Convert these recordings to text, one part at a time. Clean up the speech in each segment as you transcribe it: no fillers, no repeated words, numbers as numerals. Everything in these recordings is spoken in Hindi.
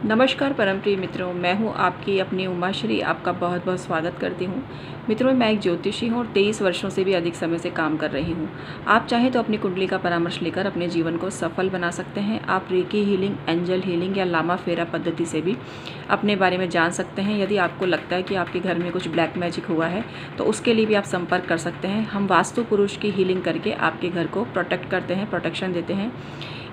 नमस्कार परम प्रिय मित्रों, मैं हूं आपकी अपनी उमाश्री। आपका बहुत बहुत स्वागत करती हूं। मित्रों, मैं एक ज्योतिषी हूं और 23 वर्षों से भी अधिक समय से काम कर रही हूं। आप चाहें तो अपनी कुंडली का परामर्श लेकर अपने जीवन को सफल बना सकते हैं। आप रेकी हीलिंग, एंजल हीलिंग या लामा फेरा पद्धति से भी अपने बारे में जान सकते हैं। यदि आपको लगता है कि आपके घर में कुछ ब्लैक मैजिक हुआ है तो उसके लिए भी आप संपर्क कर सकते हैं। हम वास्तु पुरुष की हीलिंग करके आपके घर को प्रोटेक्ट करते हैं, प्रोटेक्शन देते हैं।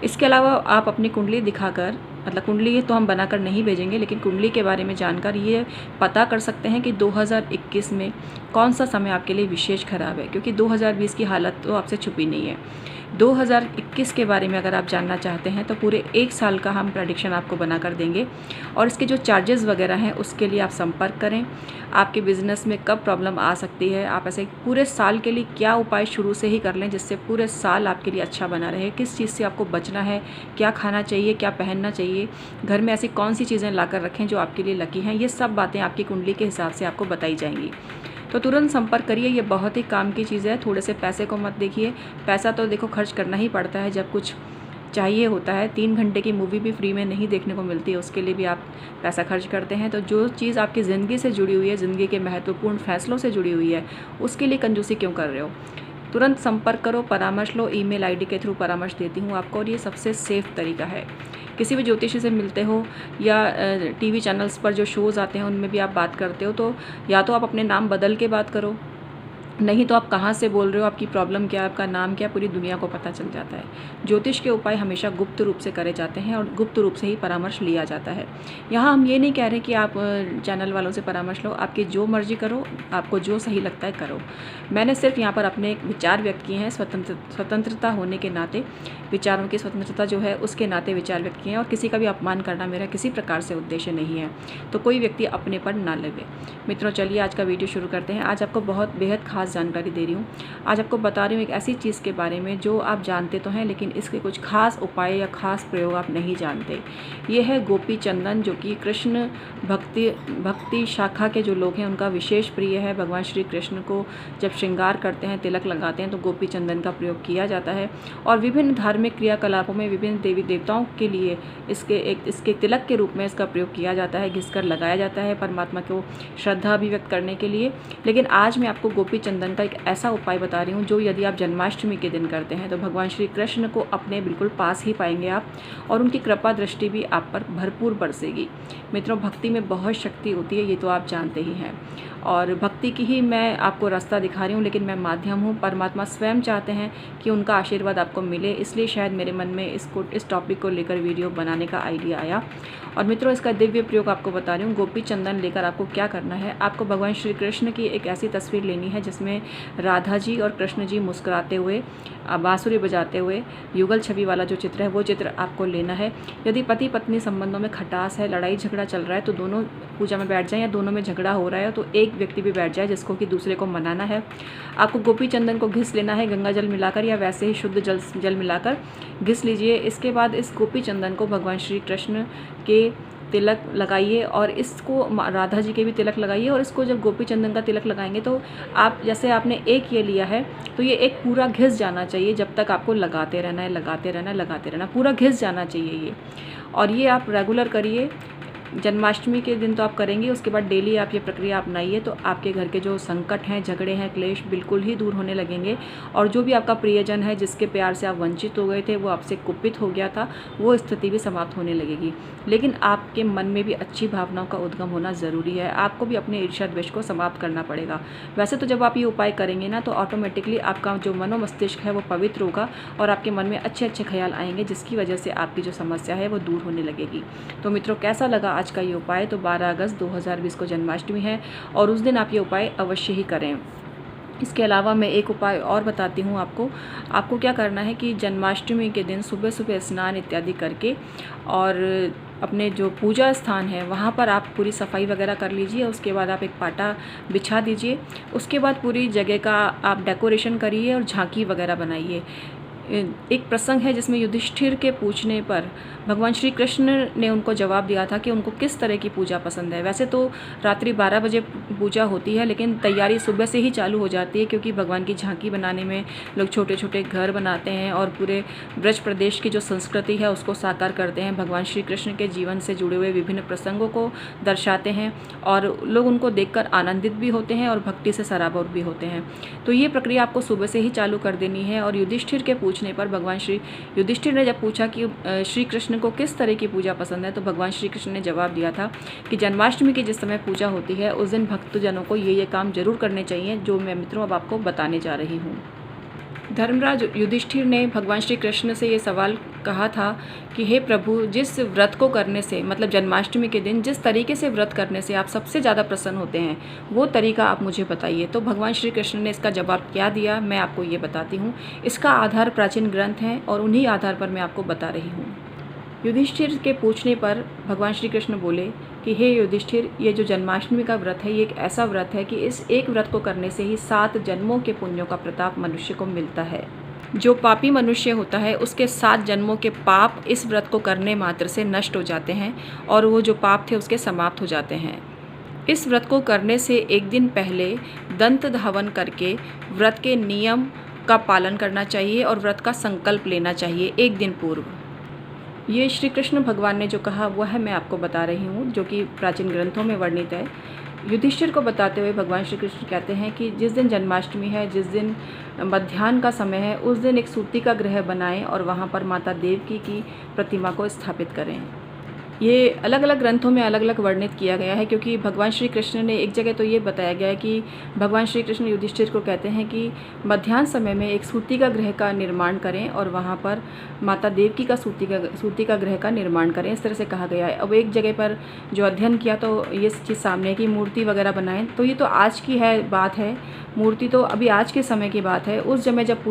इसके अलावा आप अपनी कुंडली दिखाकर, मतलब कुंडली तो हम बनाकर नहीं भेजेंगे, लेकिन कुंडली के बारे में जानकर ये पता कर सकते हैं कि 2021 में कौन सा समय आपके लिए विशेष खराब है, क्योंकि 2020 की हालत तो आपसे छुपी नहीं है। 2021 के बारे में अगर आप जानना चाहते हैं तो पूरे 1 साल का हम प्रेडिक्शन आपको बनाकर देंगे और इसके जो चार्जेस वगैरह हैं उसके लिए आप संपर्क करें। आपके बिज़नेस में कब प्रॉब्लम आ सकती है, आप ऐसे पूरे साल के लिए क्या उपाय शुरू से ही कर लें जिससे पूरे साल आपके लिए अच्छा बना रहे, किस चीज़ से आपको बचना है, क्या खाना चाहिए, क्या पहनना चाहिए, घर में ऐसी कौन सी चीज़ें लाकर रखें जो आपके लिए लकी हैं, ये सब बातें आपकी कुंडली के हिसाब से आपको बताई जाएंगी। तो तुरंत संपर्क करिए, ये बहुत ही काम की चीज़ है। थोड़े से पैसे को मत देखिए, पैसा तो देखो खर्च करना ही पड़ता है जब कुछ चाहिए होता है। 3 घंटे की मूवी भी फ्री में नहीं देखने को मिलती है, उसके लिए भी आप पैसा खर्च करते हैं। तो जो चीज़ आपकी ज़िंदगी से जुड़ी हुई है, ज़िंदगी के महत्वपूर्ण फैसलों से जुड़ी हुई है, उसके लिए कंजूसी क्यों कर रहे हो। तुरंत संपर्क करो, परामर्श लो। ईमेल आईडी के थ्रू परामर्श देती हूँ आपको और ये सबसे सेफ़ तरीका है। किसी भी ज्योतिषी से मिलते हो या टीवी चैनल्स पर जो शोज़ आते हैं उनमें भी आप बात करते हो तो या तो आप अपने नाम बदल के बात करो, नहीं तो आप कहाँ से बोल रहे हो, आपकी प्रॉब्लम क्या है, आपका नाम क्या है, पूरी दुनिया को पता चल जाता है। ज्योतिष के उपाय हमेशा गुप्त रूप से करे जाते हैं और गुप्त रूप से ही परामर्श लिया जाता है। यहाँ हम ये नहीं कह रहे कि आप चैनल वालों से परामर्श लो, आपकी जो मर्जी करो, आपको जो सही लगता है करो। मैंने सिर्फ यहाँ पर अपने विचार व्यक्त किए हैं, स्वतंत्रता होने के नाते, विचारों की स्वतंत्रता जो है उसके नाते विचार व्यक्त किए हैं और किसी का भी अपमान करना मेरा किसी प्रकार से उद्देश्य नहीं है, तो कोई व्यक्ति अपने पर ना लगे। मित्रों, चलिए आज का वीडियो शुरू करते हैं। आज आपको बहुत बेहद खास जानकारी दे रही हूँ। आज आपको बता रही हूँ एक ऐसी चीज़ के बारे में जो आप जानते तो हैं, लेकिन इसके कुछ खास उपाय या खास प्रयोग आप नहीं जानते। ये है गोपी चंदन, जो कि कृष्ण भक्ति शाखा के जो लोग हैं उनका विशेष प्रिय है। भगवान श्री कृष्ण को जब श्रृंगार करते हैं, तिलक लगाते हैं, तो गोपी चंदन का प्रयोग किया जाता है और विभिन्न धार्मिक क्रियाकलापों में विभिन्न देवी देवताओं के लिए इसके तिलक के रूप में इसका प्रयोग किया जाता है, घिसकर लगाया जाता है परमात्मा को श्रद्धा अभिव्यक्त करने के लिए। लेकिन आज मैं आपको गोपी चंदन का एक ऐसा उपाय बता रही हूँ जो यदि आप जन्माष्टमी के दिन करते हैं तो भगवान श्री कृष्ण को अपने बिल्कुल पास ही पाएंगे आप, और उनकी कृपा दृष्टि भी आप पर भरपूर बरसेगी। मित्रों, भक्ति में बहुत शक्ति होती है, ये तो आप जानते ही हैं, और भक्ति की ही मैं आपको रास्ता दिखा रही हूँ, लेकिन मैं माध्यम हूँ। परमात्मा स्वयं चाहते हैं कि उनका आशीर्वाद आपको मिले, इसलिए शायद मेरे मन में इस टॉपिक को लेकर वीडियो बनाने का आइडिया आया। और मित्रों, इसका दिव्य प्रयोग आपको बता रही हूँ। गोपी चंदन लेकर आपको क्या करना है, आपको भगवान श्री कृष्ण की एक ऐसी तस्वीर लेनी है जिसमें राधा जी और कृष्ण जी मुस्कुराते हुए, बांसुरी बजाते हुए, युगल छवि वाला जो चित्र है वो चित्र आपको लेना है। यदि पति पत्नी संबंधों में खटास है, लड़ाई झगड़ा चल रहा है, तो दोनों पूजा में बैठ जाएं, या दोनों में झगड़ा हो रहा है तो एक व्यक्ति भी बैठ जाए जिसको कि दूसरे को मनाना है। आपको गोपी चंदन को घिस लेना है, गंगा जल मिलाकर या वैसे ही शुद्ध जल मिलाकर घिस लीजिए। इसके बाद इस गोपी चंदन को भगवान श्री कृष्ण के तिलक लगाइए और इसको राधा जी के भी तिलक लगाइए। और इसको जब गोपी चंदन का तिलक लगाएंगे तो आप, जैसे आपने एक ये लिया है तो ये एक पूरा घिस जाना चाहिए, जब तक आपको लगाते रहना है, लगाते रहना है, लगाते रहना, पूरा घिस जाना चाहिए ये। और ये आप रेगुलर करिए। जन्माष्टमी के दिन तो आप करेंगे, उसके बाद डेली आप ये प्रक्रिया अपनाइए तो आपके घर के जो संकट हैं, झगड़े हैं, क्लेश बिल्कुल ही दूर होने लगेंगे। और जो भी आपका प्रियजन है, जिसके प्यार से आप वंचित हो गए थे, वो आपसे कुपित हो गया था, वो स्थिति भी समाप्त होने लगेगी। लेकिन आपके मन में भी अच्छी भावनाओं का उद्गम होना ज़रूरी है। आपको भी अपने ईर्ष्या द्वेष को समाप्त करना पड़ेगा। वैसे तो जब आप ये उपाय करेंगे ना तो ऑटोमेटिकली आपका जो मनोमस्तिष्क है वो पवित्र होगा और आपके मन में अच्छे अच्छे ख्याल आएंगे, जिसकी वजह से आपकी जो समस्या है वो दूर होने लगेगी। तो मित्रों, कैसा लगा आज का ये उपाय? तो 12 अगस्त 2020 को जन्माष्टमी है और उस दिन आप ये उपाय अवश्य ही करें। इसके अलावा मैं एक उपाय और बताती हूँ आपको क्या करना है कि जन्माष्टमी के दिन सुबह सुबह स्नान इत्यादि करके और अपने जो पूजा स्थान है वहाँ पर आप पूरी सफाई वगैरह कर लीजिए। उसके बाद आप एक पाटा बिछा दीजिए। उसके बाद पूरी जगह का आप डेकोरेशन करिए और झांकी वगैरह बनाइए। एक प्रसंग है जिसमें युधिष्ठिर के पूछने पर भगवान श्री कृष्ण ने उनको जवाब दिया था कि उनको किस तरह की पूजा पसंद है। वैसे तो रात्रि 12 बजे पूजा होती है, लेकिन तैयारी सुबह से ही चालू हो जाती है, क्योंकि भगवान की झांकी बनाने में लोग छोटे छोटे घर बनाते हैं और पूरे ब्रज प्रदेश की जो संस्कृति है उसको साकार करते हैं। भगवान श्री कृष्ण के जीवन से जुड़े हुए विभिन्न प्रसंगों को दर्शाते हैं और लोग उनको देखकर आनंदित भी होते हैं और भक्ति से सराबोर भी होते हैं। तो ये प्रक्रिया आपको सुबह से ही चालू कर देनी है। और युधिष्ठिर के पूछने पर भगवान श्री युधिष्ठिर ने जब पूछा कि श्री कृष्ण को किस तरह की पूजा पसंद है, तो भगवान श्री कृष्ण ने जवाब दिया था कि जन्माष्टमी की जिस समय पूजा होती है उस दिन भक्तजनों को ये काम जरूर करने चाहिए, जो मैं मित्रों अब आपको बताने जा रही हूँ। धर्मराज युधिष्ठिर ने भगवान श्री कृष्ण से ये सवाल कहा था कि हे प्रभु, जिस व्रत को करने से, मतलब जन्माष्टमी के दिन जिस तरीके से व्रत करने से आप सबसे ज़्यादा प्रसन्न होते हैं, वो तरीका आप मुझे बताइए। तो भगवान श्री कृष्ण ने इसका जवाब क्या दिया, मैं आपको ये बताती हूँ। इसका आधार प्राचीन ग्रंथ हैं और उन्हीं आधार पर मैं आपको बता रही हूँ। युधिष्ठिर के पूछने पर भगवान श्री कृष्ण बोले कि हे युधिष्ठिर, ये जो जन्माष्टमी का व्रत है ये एक ऐसा व्रत है कि इस एक व्रत को करने से ही 7 जन्मों के पुण्यों का प्रताप मनुष्य को मिलता है। जो पापी मनुष्य होता है उसके 7 जन्मों के पाप इस व्रत को करने मात्र से नष्ट हो जाते हैं और वो जो पाप थे उसके समाप्त हो जाते हैं। इस व्रत को करने से एक दिन पहले दंत धावन करके व्रत के नियम का पालन करना चाहिए और व्रत का संकल्प लेना चाहिए एक दिन पूर्व। ये श्री कृष्ण भगवान ने जो कहा वह है मैं आपको बता रही हूँ, जो कि प्राचीन ग्रंथों में वर्णित है। युधिष्ठिर को बताते हुए भगवान श्री कृष्ण कहते हैं कि जिस दिन जन्माष्टमी है, जिस दिन मध्याह्न का समय है, उस दिन एक सूती का गृह बनाएं और वहाँ पर माता देवकी की प्रतिमा को स्थापित करें। ये अलग अलग ग्रंथों में अलग अलग वर्णित किया गया है, क्योंकि भगवान श्री कृष्ण ने एक जगह तो ये बताया गया है कि भगवान श्री कृष्ण युधिष्ठिर को कहते हैं कि मध्याह्न समय में एक सूती का गृह का निर्माण करें और वहाँ पर माता देवकी का सूती का गृह का निर्माण करें, इस तरह से कहा गया है। अब एक जगह पर जो अध्ययन किया तो ये चीज़ सामने है कि मूर्ति वगैरह बनाएं, तो ये तो आज की है बात है, मूर्ति तो अभी आज के समय की बात है। उस समय जब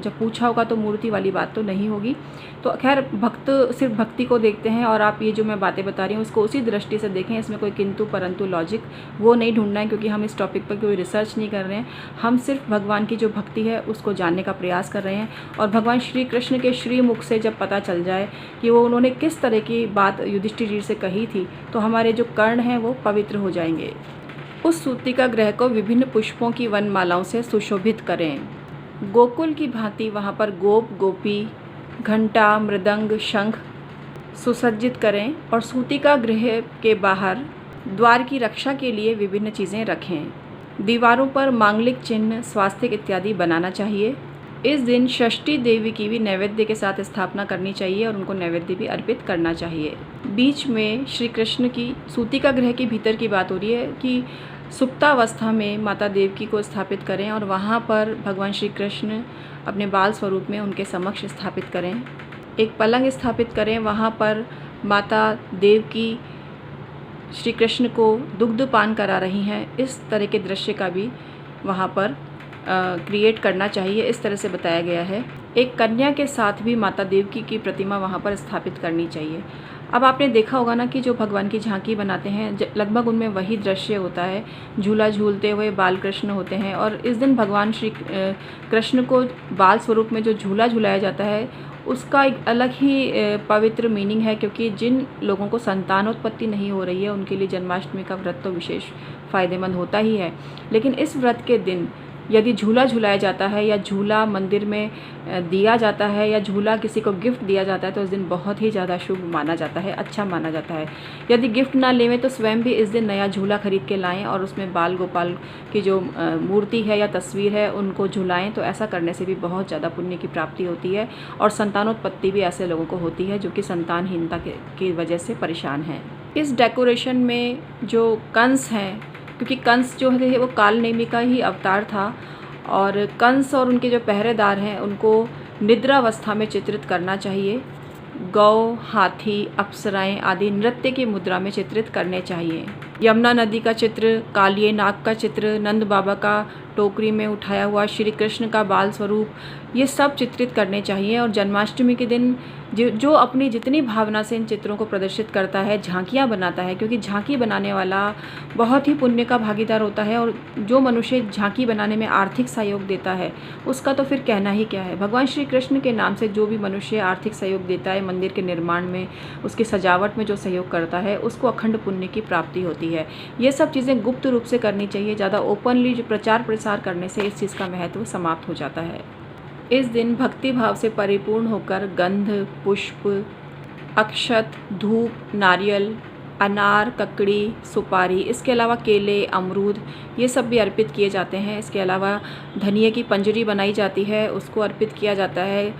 पूछा होगा तो मूर्ति वाली बात तो नहीं होगी। तो खैर, भक्त सिर्फ भक्ति को देखते हैं और आप ये जो मैं बातें बता रही हूँ उसको उसी दृष्टि से देखें। इसमें कोई किंतु परंतु लॉजिक वो नहीं ढूंढना है, क्योंकि हम इस टॉपिक पर कोई रिसर्च नहीं कर रहे हैं। हम सिर्फ भगवान की जो भक्ति है उसको जानने का प्रयास कर रहे हैं और भगवान श्री कृष्ण के श्री मुख से जब पता चल जाए कि वो उन्होंने किस तरह की बात युधिष्ठिर जी से कही थी, तो हमारे जो कर्ण हैं वो पवित्र हो जाएंगे। उस सूती का गृह को विभिन्न पुष्पों की वनमालाओं से सुशोभित करें। गोकुल की भांति वहाँ पर गोप गोपी, घंटा, मृदंग, शंख सुसज्जित करें और सूती का गृह के बाहर द्वार की रक्षा के लिए विभिन्न चीज़ें रखें। दीवारों पर मांगलिक चिन्ह, स्वास्तिक इत्यादि बनाना चाहिए। इस दिन षष्ठी देवी की भी नैवेद्य के साथ स्थापना करनी चाहिए और उनको नैवेद्य भी अर्पित करना चाहिए। बीच में श्री कृष्ण की सूती का गृह के भीतर की बात हो रही है कि सुप्तावस्था में माता देवकी को स्थापित करें और वहाँ पर भगवान श्री कृष्ण अपने बाल स्वरूप में उनके समक्ष स्थापित करें। एक पलंग स्थापित करें, वहाँ पर माता देवकी श्री कृष्ण को दुग्ध पान करा रही हैं, इस तरह के दृश्य का भी वहाँ पर क्रिएट करना चाहिए, इस तरह से बताया गया है। एक कन्या के साथ भी माता देवकी की प्रतिमा वहाँ पर स्थापित करनी चाहिए। अब आपने देखा होगा ना कि जो भगवान की झांकी बनाते हैं लगभग उनमें वही दृश्य होता है, झूला झूलते हुए बाल कृष्ण होते हैं। और इस दिन भगवान श्री कृष्ण को बाल स्वरूप में जो झूला झुलाया जाता है उसका एक अलग ही पवित्र मीनिंग है, क्योंकि जिन लोगों को संतानोत्पत्ति नहीं हो रही है उनके लिए जन्माष्टमी का व्रत तो विशेष फ़ायदेमंद होता ही है। लेकिन इस व्रत के दिन यदि झूला झुलाया जाता है या झूला मंदिर में दिया जाता है या झूला किसी को गिफ्ट दिया जाता है तो उस दिन बहुत ही ज़्यादा शुभ माना जाता है, अच्छा माना जाता है। यदि गिफ्ट ना लेवें तो स्वयं भी इस दिन नया झूला खरीद के लाएं और उसमें बाल गोपाल की जो मूर्ति है या तस्वीर है उनको झुलाएं, तो ऐसा करने से भी बहुत ज़्यादा पुण्य की प्राप्ति होती है। और संतानोत्पत्ति भी ऐसे लोगों को होती है जो कि संतानहीनता की वजह से परेशान हैं। इस डेकोरेशन में जो कंस हैं, क्योंकि कंस जो है वो कालनेमी का ही अवतार था, और कंस और उनके जो पहरेदार हैं उनको निद्रावस्था में चित्रित करना चाहिए। गौ, हाथी, अप्सराएं आदि नृत्य की मुद्रा में चित्रित करने चाहिए। यमुना नदी का चित्र, कालिए नाग का चित्र, नंद बाबा का टोकरी में उठाया हुआ श्री कृष्ण का बाल स्वरूप, ये सब चित्रित करने चाहिए। और जन्माष्टमी के दिन जो अपनी जितनी भावना से इन चित्रों को प्रदर्शित करता है, झांकियाँ बनाता है, क्योंकि झांकी बनाने वाला बहुत ही पुण्य का भागीदार होता है। और जो मनुष्य झांकी बनाने में आर्थिक सहयोग देता है उसका तो फिर कहना ही क्या है। भगवान श्री कृष्ण के नाम से जो भी मनुष्य आर्थिक सहयोग देता है, मंदिर के निर्माण में, उसकी सजावट में जो सहयोग करता है, उसको अखंड पुण्य की प्राप्ति होती है। ये सब चीज़ें गुप्त रूप से करनी चाहिए। ज़्यादा ओपनली जो प्रचार प्रसार करने से इस चीज़ का महत्व समाप्त हो जाता है। इस दिन भक्ति भाव से परिपूर्ण होकर गंध, पुष्प, अक्षत, धूप, नारियल, अनार, ककड़ी, सुपारी, इसके अलावा केले, अमरूद, ये सब भी अर्पित किए जाते हैं। इसके अलावा धनिये की पंजरी बनाई जाती है, उसको अर्पित किया जाता है।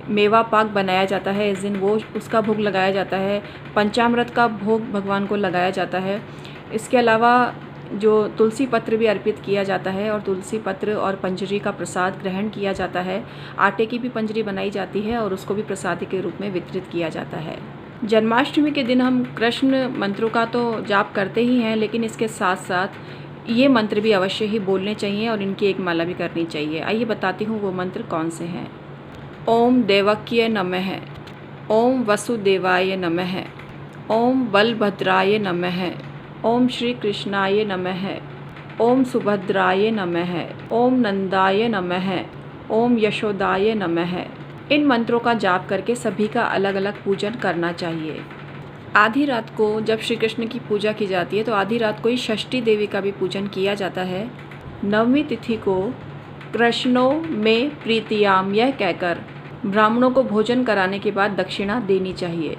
मेवा पाक बनाया जाता है इस दिन, वो उसका भोग लगाया जाता है। पंचामृत का भोग भगवान को लगाया जाता है। इसके अलावा जो तुलसी पत्र भी अर्पित किया जाता है और तुलसी पत्र और पंजरी का प्रसाद ग्रहण किया जाता है। आटे की भी पंजरी बनाई जाती है और उसको भी प्रसाद के रूप में वितरित किया जाता है। जन्माष्टमी के दिन हम कृष्ण मंत्रों का तो जाप करते ही हैं, लेकिन इसके साथ साथ ये मंत्र भी अवश्य ही बोलने चाहिए और इनकी एक माला भी करनी चाहिए। आइए बताती हूँ वो मंत्र कौन से हैं। ओम देवक्य नमः, ओम वसुदेवाय नमः, ओम बलभद्राय नमः, ओम श्री कृष्णाय नमः, ओम सुभद्राय नमः, ओम नंदाय नमः, ओम यशोदाय नमः। इन मंत्रों का जाप करके सभी का अलग अलग पूजन करना चाहिए। आधी रात को जब श्री कृष्ण की पूजा की जाती है तो आधी रात को ही षष्ठी देवी का भी पूजन किया जाता है। नवमी तिथि को कृष्णों में प्रीतियाम यह कहकर ब्राह्मणों को भोजन कराने के बाद दक्षिणा देनी चाहिए।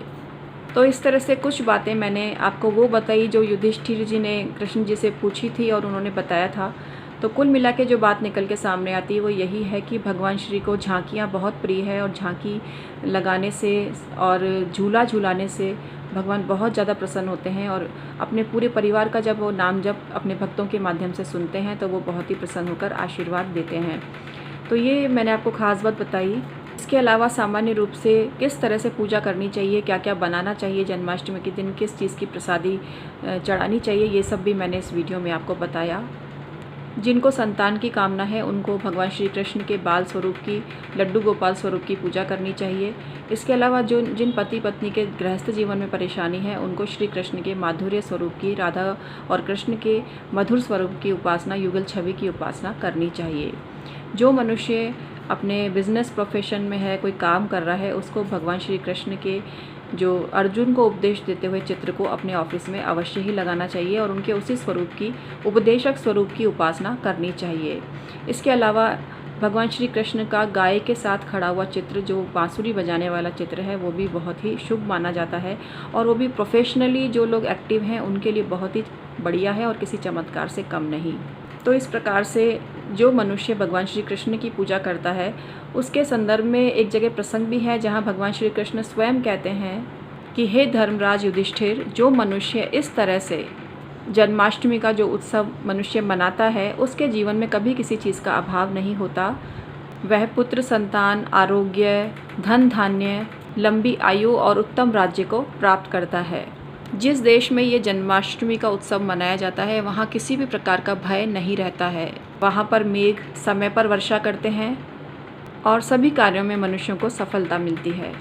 तो इस तरह से कुछ बातें मैंने आपको वो बताई जो युधिष्ठिर जी ने कृष्ण जी से पूछी थी और उन्होंने बताया था। तो कुल मिला के जो बात निकल के सामने आती है वो यही है कि भगवान श्री को झांकियाँ बहुत प्रिय है और झांकी लगाने से और झूला झूलाने से भगवान बहुत ज़्यादा प्रसन्न होते हैं और अपने पूरे परिवार का जब वो नाम जब अपने भक्तों के माध्यम से सुनते हैं तो वो बहुत ही प्रसन्न होकर आशीर्वाद देते हैं। तो ये मैंने आपको ख़ास बात बताई। इसके अलावा सामान्य रूप से किस तरह से पूजा करनी चाहिए, क्या क्या बनाना चाहिए जन्माष्टमी के दिन, किस चीज़ की प्रसादी चढ़ानी चाहिए, ये सब भी मैंने इस वीडियो में आपको बताया। जिनको संतान की कामना है उनको भगवान श्री कृष्ण के बाल स्वरूप की, लड्डू गोपाल स्वरूप की पूजा करनी चाहिए। इसके अलावा जिन पति पत्नी के गृहस्थ जीवन में परेशानी है उनको श्री कृष्ण के माधुर्य स्वरूप की, राधा और कृष्ण के मधुर स्वरूप की उपासना, युगल छवि की उपासना करनी चाहिए। जो मनुष्य अपने बिजनेस प्रोफेशन में है, कोई काम कर रहा है, उसको भगवान श्री कृष्ण के जो अर्जुन को उपदेश देते हुए चित्र को अपने ऑफिस में अवश्य ही लगाना चाहिए और उनके उसी स्वरूप की, उपदेशक स्वरूप की उपासना करनी चाहिए। इसके अलावा भगवान श्री कृष्ण का गाय के साथ खड़ा हुआ चित्र, जो बांसुरी बजाने वाला चित्र है, वो भी बहुत ही शुभ माना जाता है और वो भी प्रोफेशनली जो लोग एक्टिव हैं उनके लिए बहुत ही बढ़िया है और किसी चमत्कार से कम नहीं। तो इस प्रकार से जो मनुष्य भगवान श्री कृष्ण की पूजा करता है उसके संदर्भ में एक जगह प्रसंग भी है जहाँ भगवान श्री कृष्ण स्वयं कहते हैं कि हे धर्मराज युधिष्ठिर, जो मनुष्य इस तरह से जन्माष्टमी का जो उत्सव मनुष्य मनाता है उसके जीवन में कभी किसी चीज़ का अभाव नहीं होता। वह पुत्र संतान, आरोग्य, धन धान्य, लंबी आयु और उत्तम राज्य को प्राप्त करता है। जिस देश में ये जन्माष्टमी का उत्सव मनाया जाता है वहाँ किसी भी प्रकार का भय नहीं रहता है। वहाँ पर मेघ समय पर वर्षा करते हैं और सभी कार्यों में मनुष्यों को सफलता मिलती है।